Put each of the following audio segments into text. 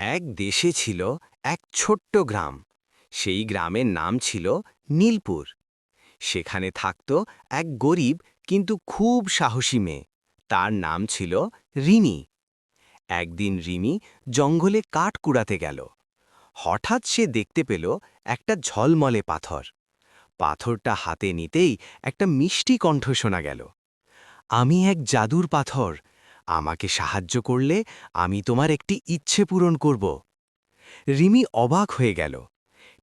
এক দেশে ছিল এক ছোট্ট গ্রাম। সেই গ্রামের নাম ছিল নীলপুর। সেখানে থাকত এক গরিব কিন্তু খুব সাহসী মেয়ে। তার নাম ছিল রিনি। একদিন রিমি জঙ্গলে কাঠ কুড়াতে গেল। হঠাৎ সে দেখতে পেল একটা ঝলমলে পাথর। পাথরটা হাতে নিতেই একটা মিষ্টি কণ্ঠ শোনা গেল। আমি এক জাদুর পাথর, আমাকে সাহায্য করলে আমি তোমার একটি ইচ্ছে পূরণ করব। রিমি অবাক হয়ে গেল।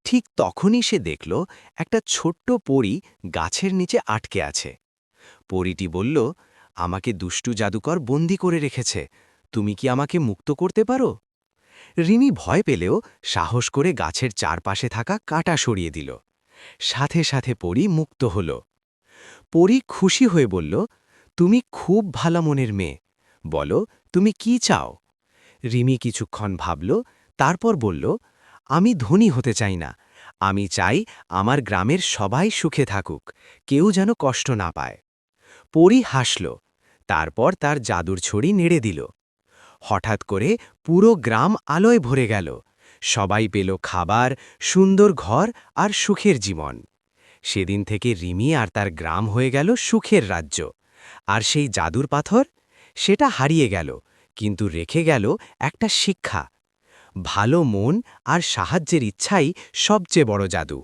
ঠিক তখনই সে দেখল একটা ছোট্ট পরী গাছের নিচে আটকে আছে। পরীটি বলল, আমাকে দুষ্টু জাদুকর বন্দি করে রেখেছে, তুমি কি আমাকে মুক্ত করতে পারো? রিমি ভয় পেলেও সাহস করে গাছের চারপাশে থাকা কাঁটা সরিয়ে দিল। সাথে সাথে পরী মুক্ত হল। পরী খুশি হয়ে বলল, তুমি খুব ভালো মনের মেয়ে, বলো তুমি কি চাও? রিমি কিছুক্ষণ ভাবল, তারপর বলল, আমি ধনী হতে চাই না, আমি চাই আমার গ্রামের সবাই সুখে থাকুক, কেউ যেন কষ্ট না পায়। পরী হাসল, তারপর তার জাদুর ছড়ি নেড়ে দিল। হঠাৎ করে পুরো গ্রাম আলোয় ভরে গেল। সবাই পেল খাবার, সুন্দর ঘর আর সুখের জীবন। সেদিন থেকে রিমি আর তার গ্রাম হয়ে গেল সুখের রাজ্য। আর সেই জাদুর পাথর, সেটা হারিয়ে গেল, কিন্তু রেখে গেল একটা শিক্ষা: ভালো মন আর সাহায্যের ইচ্ছাই সবচেয়ে বড় জাদু।